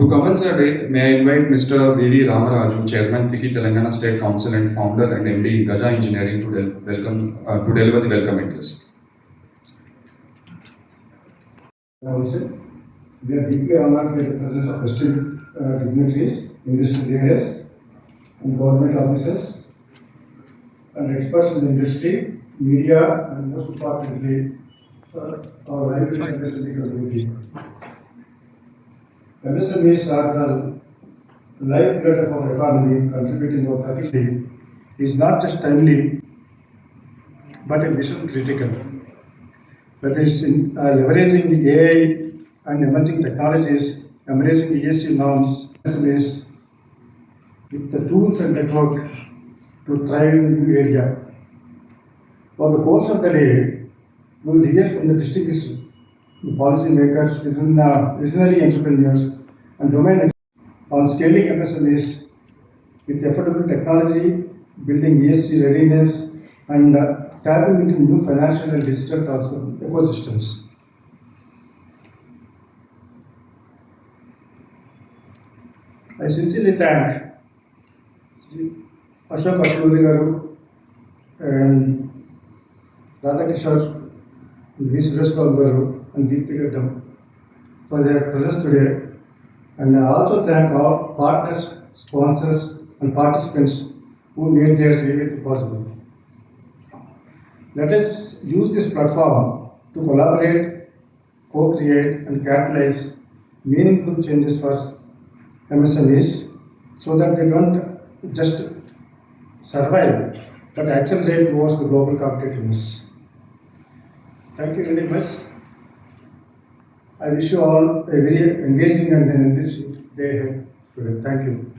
To commence our day, may I invite Mr. V.V. Ramaraju, Chairman, FICCI Telangana State Council and Founder and MD, Gaja Engineering, to deliver the welcome address. We are deeply honored by the presence of esteemed dignitaries, industry leaders, and government officers, and experts in the industry, media, and most importantly, our lively MSME community. MSMEs are the lifeblood of our economy, contributing over 30%. Is not just timely, but a mission critical. Whether it's in leveraging AI and emerging technologies, embracing ESG norms, MSMEs with the tools and network to thrive in a new area. Over the course of the day, we will hear from the distinguished policymakers, visionary entrepreneurs, and domain experts on scaling MSMEs with affordable technology, building ESG readiness, and tapping into new financial and digital ecosystems. I sincerely thank Ashok Atluri garu and Radha Kishore, V. Sureshbabu garu and Deepthi Gaddam for their presence today. And I also thank all partners, sponsors, and participants who made their event possible. Let us use this platform to collaborate, co-create, and catalyze meaningful changes for MSMEs so that they don't just survive but accelerate towards the global competitiveness. Thank you very much. I wish you all a very engaging and enriching day ahead today. Thank you.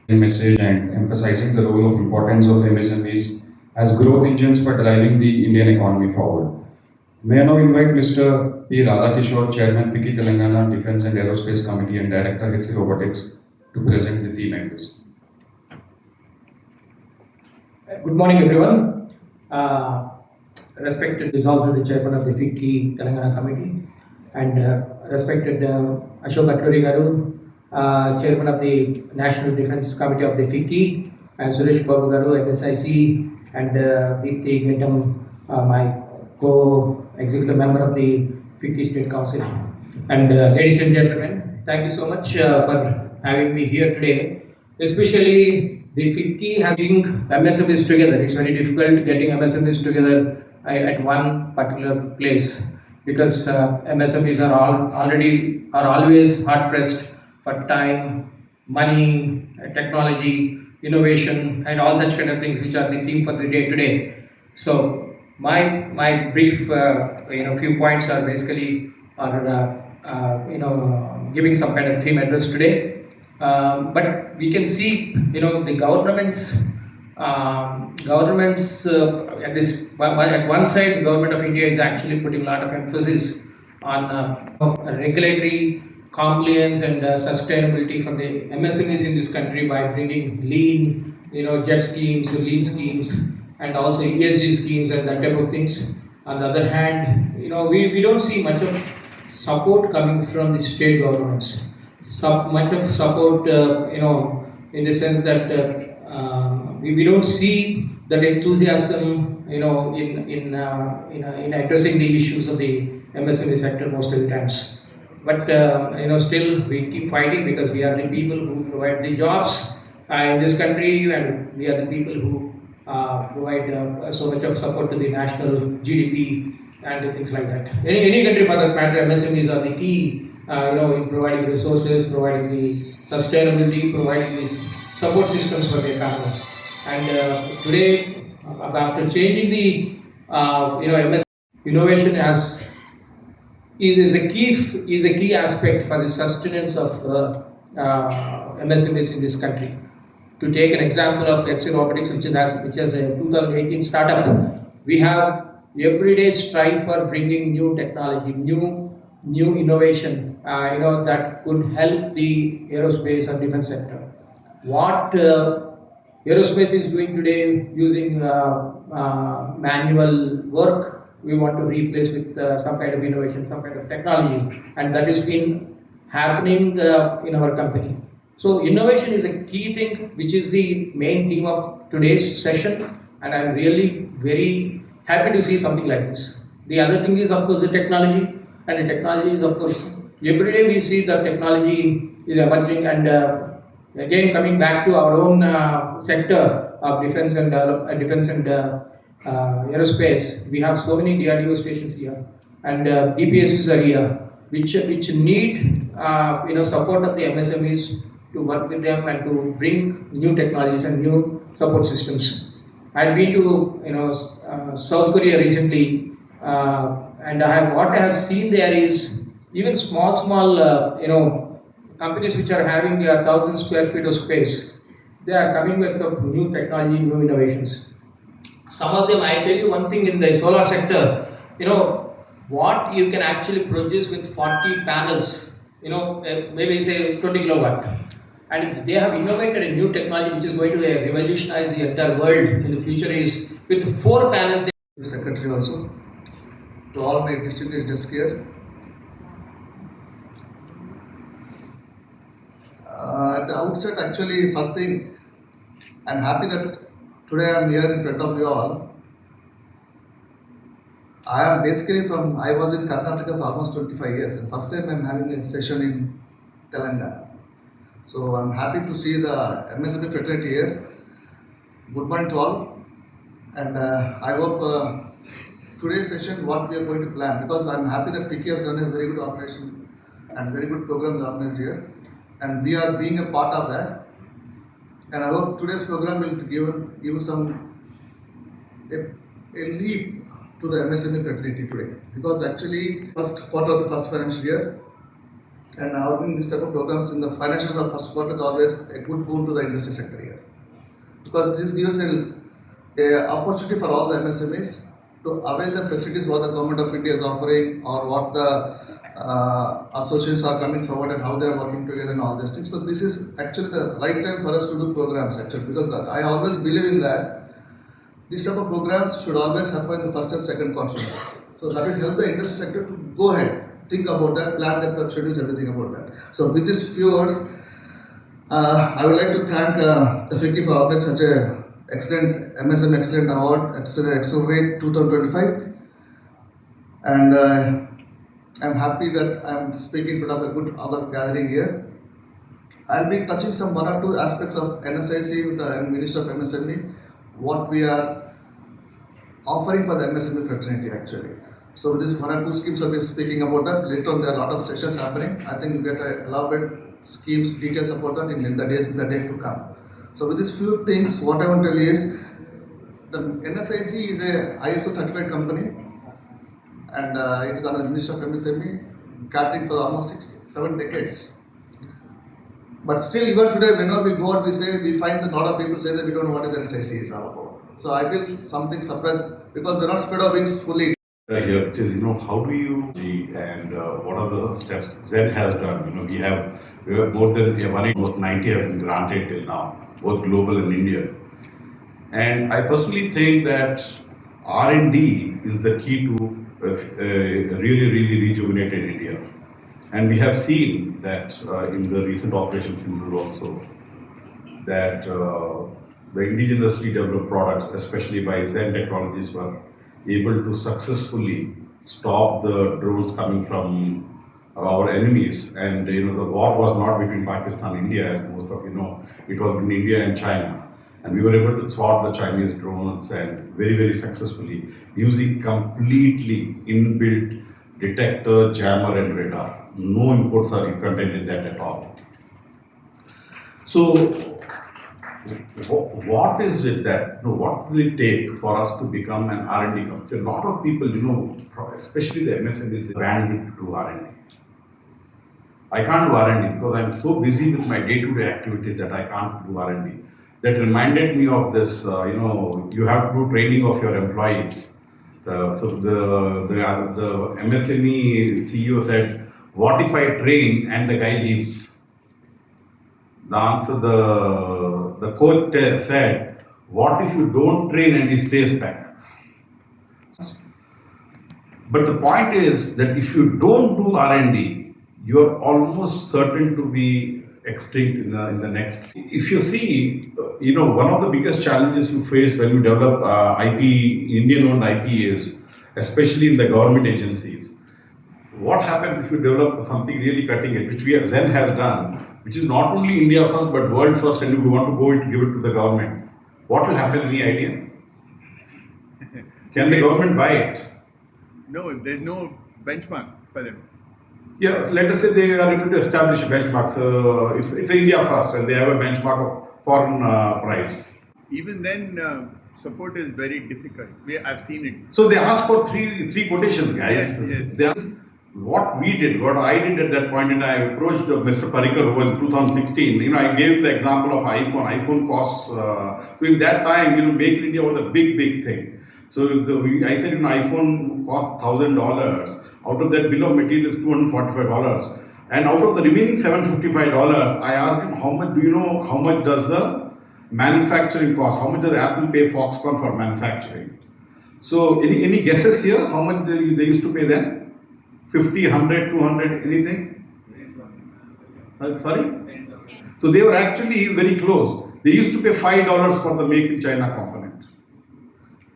Message and emphasizing the role of importance of MSMEs as growth engines for driving the Indian economy forward. May I now invite Mr. P. Radhakishore, Chairman, FICCI Telangana Defence and Aerospace Committee and Director, Xcelerate, to present the theme address. Good morning, everyone. Respected is also the Chairman of the FICCI Telangana Committee, and respected Ashok Atluri garu, Chairman of the National Defence Committee of the FICCI, and Sureshbabu garu, FSIC, and Deepthi Gaddam, my co-executive member of the FICCI State Council. And ladies and gentlemen, thank you so much for having me here today. Especially the FICCI has been MSMEs together. It's very difficult getting MSMEs together at one particular place because MSMEs are always hard pressed for time, money, technology, innovation, and all such kind of things, which are the theme for the day today. So my brief few points are basically giving some kind of theme address today. But we can see the governments at one side, the government of India is actually putting a lot of emphasis on regulatory compliance and sustainability for the MSMEs in this country by bringing lean, jet schemes, lean schemes, and also ESG schemes and that type of things. On the other hand, we don't see much of support coming from the state governments. Much of support, in the sense that we don't see that enthusiasm, in addressing the issues of the MSME sector most of the times. But still we keep fighting because we are the people who provide the jobs in this country, and we are the people who provide so much of support to the national GDP and things like that. Any country for that matter, MSMEs are the key. In providing resources, providing the sustainability, providing these support systems for the economy. And today, after changing the MS innovation is a key aspect for the sustenance of MSMEs in this country. To take an example of Xcelerate, which is a 2018 startup, we have everyday strive for bringing new technology, new innovation, that could help the aerospace and defense sector. What aerospace is doing today using manual work we want to replace with some kind of innovation, some kind of technology, and that has been happening in our company. So innovation is a key thing, which is the main theme of today's session, and I'm really very happy to see something like this. The other thing is, of course, the technology, and the technology is, of course, every day we see that technology is emerging, and again coming back to our own sector of defense and aerospace, we have so many DRDO stations here, and DPSUs are here, which need support of the MSMEs to work with them and to bring new technologies and new support systems. I've been to South Korea recently, and what I have seen there is even small companies which are having 1,000 square feet of space. They are coming with the new technology, new innovations. Some of them, I tell you one thing, in the solar sector, what you can actually produce with 40 panels, maybe say 20 kilowatt. And they have innovated a new technology which is going to revolutionize the entire world in the future, is with 4 panels. Secretary also, to all my distinguished guests here. At the outset, actually, first thing, I'm happy that today I'm here in front of you all. I am basically I was in Karnataka for almost 25 years, and first time I'm having a session in Telangana. So I'm happy to see the MSME fraternity here. Good morning to all, and I hope today's session what we are going to plan, because I'm happy that FICCI has done a very good operation and very good program organized here, and we are being a part of that. And I hope today's program will give some a leap to the MSME fraternity today, because actually first quarter of the first financial year, and having this type of programs in the financial of first quarter is always a good boon to the industry sector here, because this gives a opportunity for all the MSMEs to avail the facilities what the government of India is offering, or what the associations are coming forward and how they are working together and all these things. So this is actually the right time for us to do programs actually, because I always believe in that. This type of programs should always happen in the first and second quadrant. So that will help the industry sector to go ahead, think about that, plan their schedules, everything about that. So with these few words, I would like to thank the FICCI for organizing such a excellent MSME Excellent Award, Xcelerate 2025, and I'm happy that I'm speaking in front of the good August gathering here. I'll be touching some one or two aspects of NSIC with the Minister of MSME, what we are offering for the MSME fraternity actually. So this one or two schemes I'll be speaking about that. Later on there are a lot of sessions happening. I think we'll get a elaborate schemes, details about that in the day to come. So with these few things, what I want to tell you is, the NSIC is a ISO certified company, and it is under the Ministry of MSME, catering for almost 7 decades. But still, even today, whenever we go out, we find that a lot of people say that we don't know what is NSIC is all about. So I feel something surprised, because we're not spread our wings fully. Here, which is, how do you and what are the steps Zen has done? We have more than almost 90 have been granted till now, both global and Indian. And I personally think that R&D is the key to really rejuvenated India. And we have seen that in the recent operations in Europe also, that the indigenously developed products, especially by Zen Technologies, were able to successfully stop the drones coming from our enemies. And the war was not between Pakistan and India, as most of you know, it was between India and China. And we were able to thwart the Chinese drones, and very successfully, using completely inbuilt detector, jammer and radar. No imports are contained in that at all. So what is it that, what will it take for us to become an R&D company? A lot of people, especially the MSMEs, they brand me to do R&D. I can't do R&D because I'm so busy with my day-to-day activities that I can't do R&D. That reminded me of this, you have to do training of your employees. So the MSME CEO said, what if I train and the guy leaves? The answer, the coach said, what if you don't train and he stays back? But the point is that if you don't do R&D, you are almost certain to be extinct in the next. If you see, one of the biggest challenges you face when you develop IP, Indian-owned IP is, especially in the government agencies, what happens if you develop something really cutting edge, which Zen has done, which is not only India first but world first, and you want to go and give it to the government? What will happen? Any idea? Can the government buy it? No, there's no benchmark for them. Yeah, so let us say they are able to establish benchmarks. It's India first, and they have a benchmark of foreign price. Even then, support is very difficult. I've seen it. So they ask for three quotations, guys. Yes. They ask what I did at that point, and I approached Mr. Parikar who in 2016. I gave the example of iPhone. iPhone costs. So in that time, Make in India was a big thing. So I said, iPhone costs $1,000. Out of that bill of material is $245, and out of the remaining $755, I asked him how much does the manufacturing cost? How much does Apple pay Foxconn for manufacturing? So any guesses here? How much they used to pay then? 50, 100, 200, anything? Sorry? So they were actually very close. They used to pay $5 for the Make in China component.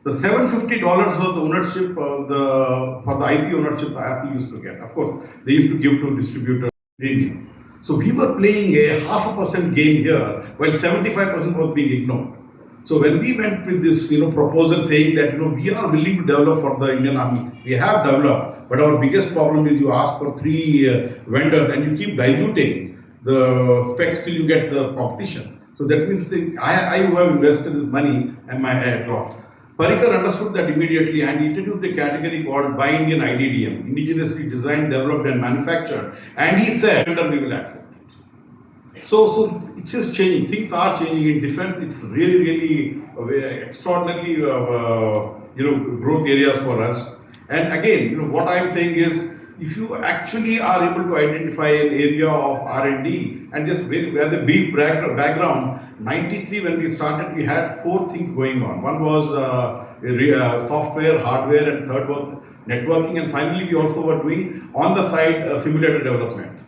The $750 was the ownership for the IP ownership Apple used to get. Of course, they used to give to distributors in India. So we were playing a 0.5% game here, while 75% was being ignored. So when we went with this proposal saying that we are willing to develop for the Indian Army, we have developed, but our biggest problem is you ask for 3 vendors and you keep diluting the specs till you get the competition. So that means I who have invested this money am at loss. Parikar understood that immediately and he introduced a category called Buy Indian IDDM, indigenously designed, developed and manufactured, and he said, we will accept it. So it's just changing. Things are changing in defense. It's really extraordinarily growth areas for us. And again, what I'm saying is, if you actually are able to identify an area of R&D and just where the brief background, 93 when we started, we had 4 things going on. One was software, hardware, and third was networking, and finally we also were doing on the side simulator development.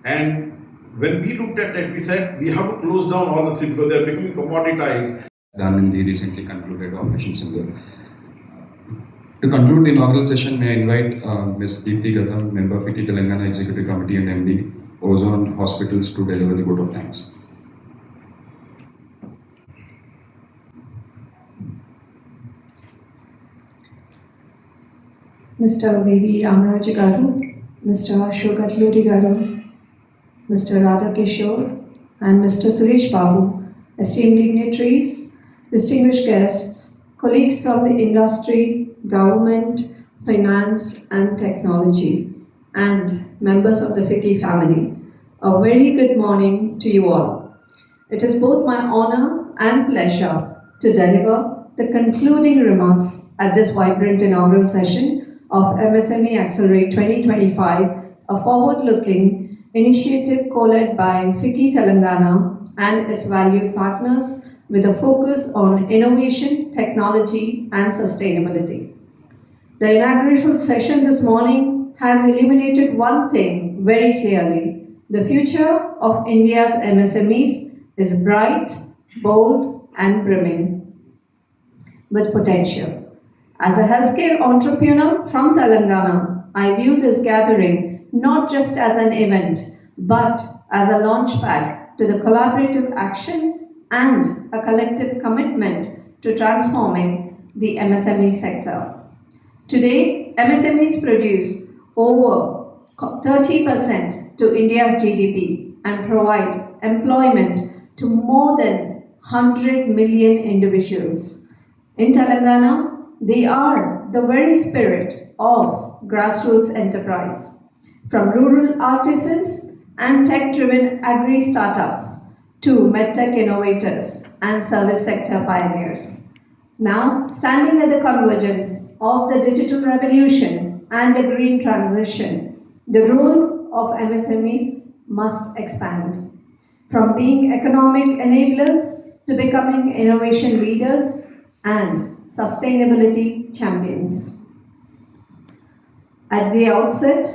And when we looked at it, we said we have to close down all the 3 because they are becoming commoditized. Done in the recently concluded Operation Sindoor. To conclude the inaugural session, may I invite Ms. Deepthi Gadam, member FICCI Telangana Executive Committee and MD, Ozone Hospitals, to deliver the vote of thanks. Mr. V.V. Ramaraju Garu, Mr. Ashok Atluri Garu, Mr. Radha Kishore, and Mr. Suresh Babu, esteemed dignitaries, distinguished guests, colleagues from the industry, government, finance and technology, and members of the FICCI family, a very good morning to you all. It is both my honor and pleasure to deliver the concluding remarks at this vibrant inaugural session of MSME Xcelerate 2025, a forward-looking initiative co-led by FICCI Telangana and its valued partners with a focus on innovation, technology and sustainability. The inaugural session this morning has illuminated one thing very clearly. The future of India's MSMEs is bright, bold and brimming with potential. As a healthcare entrepreneur from Telangana, I view this gathering not just as an event, but as a launchpad to the collaborative action and a collective commitment to transforming the MSME sector. Today, MSMEs produce over 30% to India's GDP and provide employment to more than 100 million individuals. In Telangana, they are the very spirit of grassroots enterprise. From rural artisans and tech-driven agri-startups to medtech innovators and service sector pioneers. Now, standing at the convergence of the digital revolution and the green transition, the role of MSMEs must expand. From being economic enablers to becoming innovation leaders and sustainability champions. At the outset,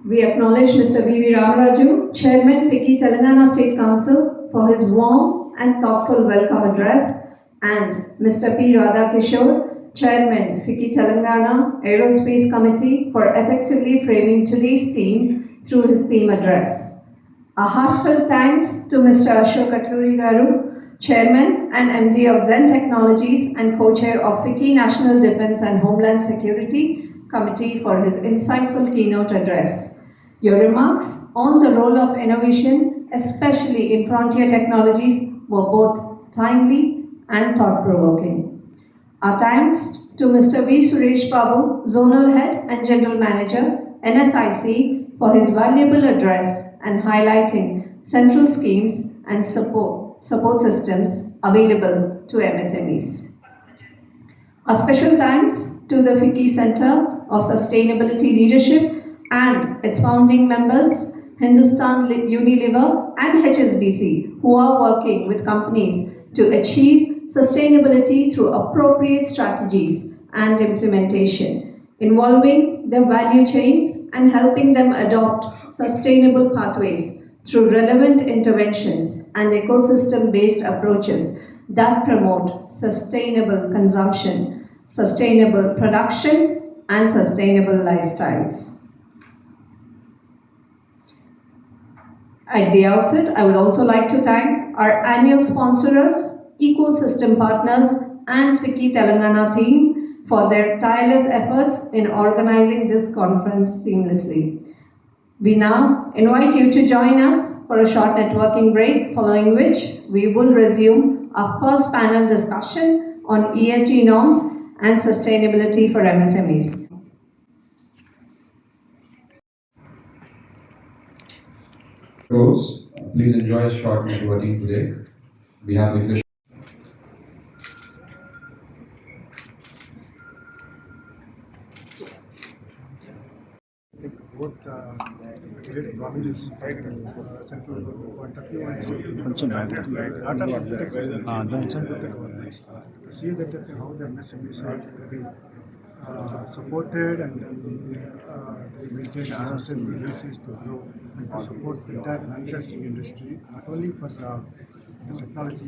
we acknowledge Mr. V.V. Ramaraju, Chairman, FICCI Telangana State Council, for his warm and thoughtful welcome address, and Mr. P. Radhakishore, Chairman, FICCI Telangana Aerospace Committee, for effectively framing today's theme through his theme address. A heartfelt thanks to Mr. Ashok Atluri Garu, Chairman and MD of Zen Technologies and Co-Chair of FICCI National Defence and Homeland Security Committee, for his insightful keynote address. Your remarks on the role of innovation, especially in frontier technologies, were both timely and thought-provoking. Our thanks to Mr. V. Suresh Babu, Zonal Head and General Manager, NSIC, for his valuable address and highlighting central schemes and support systems available to MSMEs. A special thanks to the FICCI Center of Sustainability Leadership and its founding members, Hindustan Unilever and HSBC, who are working with companies to achieve sustainability through appropriate strategies and implementation, involving their value chains and helping them adopt sustainable pathways through relevant interventions and ecosystem-based approaches that promote sustainable consumption, sustainable production, and sustainable lifestyles. At the outset, I would also like to thank our annual sponsors, ecosystem partners, and FICCI Telangana team for their tireless efforts in organizing this conference seamlessly. We now invite you to join us for a short networking break, following which we will resume our first panel discussion on ESG norms and sustainability for MSMEs. Please enjoy a short networking break. We have refreshments. Both provinces central point of view and to see that how the MSMEs are to be supported and maintain sustainable basis to grow and to support the entire manufacturing industry, not only for the technology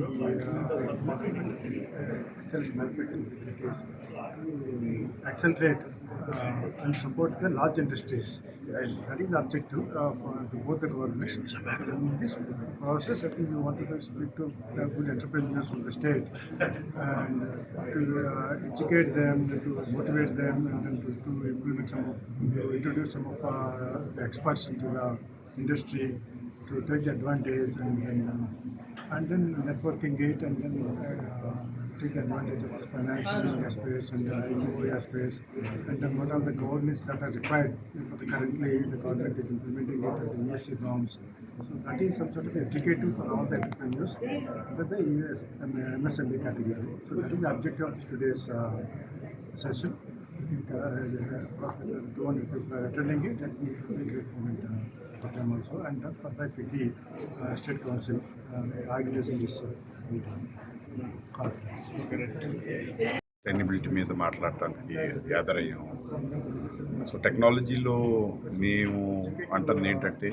Xcelerate manufacturing facilities, accelerate and support the large industries. That is the objective for both the governments. In this process, I think we wanted to speak to good entrepreneurs from the state and to educate them, to motivate them, and to implement introduce some of the experts into the industry to take the advantage and then networking it and then take advantage of the financing aspects and the IPO aspects and then what are the governments that are required. Currently, the government is implementing it as the ESG norms. So that is some sort of educative for all the entrepreneurs with the MSME category. So that is the objective of today's session. I think 200 people are attending it and we make a great moment for them also. And then for the FICCI State Council organizing this conference. Sustainability మీద మాట్లాడటానికి gather అయ్యాము. So టెక్నాలజీలో మేము అంటుంది ఏంటంటే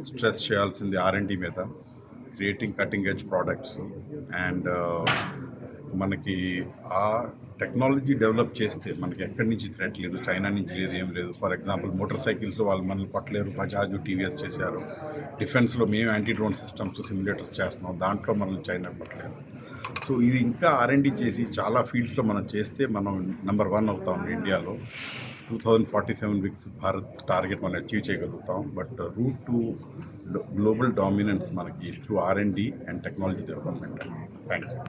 stress చేయాల్సింది R&D మీద, creating cutting edge products and మనకి ఆ టెక్నాలజీ డెవలప్ చేస్తే మనకి ఎక్కడి నుంచి థ్రెట్ లేదు, చైనా నుంచి లేదు, ఏం లేదు. ఫర్ ఎగ్జాంపుల్ మోటార్ సైకిల్స్ వాళ్ళు మనల్ని పట్టలేరు, బజాజ్ టీవీఎస్ చేశారు. డిఫెన్స్లో మేము యాంటీ డ్రోన్ సిస్టమ్స్ సిమ్యులేటర్స్ చేస్తున్నాం, దాంట్లో మనల్ని చైనా పట్టలేరు. సో ఇది ఇంకా R&D చేసి చాలా ఫీల్డ్స్లో మనం చేస్తే మనం నెంబర్ 1 అవుతాం ఇండియాలో. 2047 విక్స్ భారత్ టార్గెట్ మనం అచీవ్ చేయగలుగుతాం. But route to global dominance మనకి through R&D and technology development అండి. Thank you.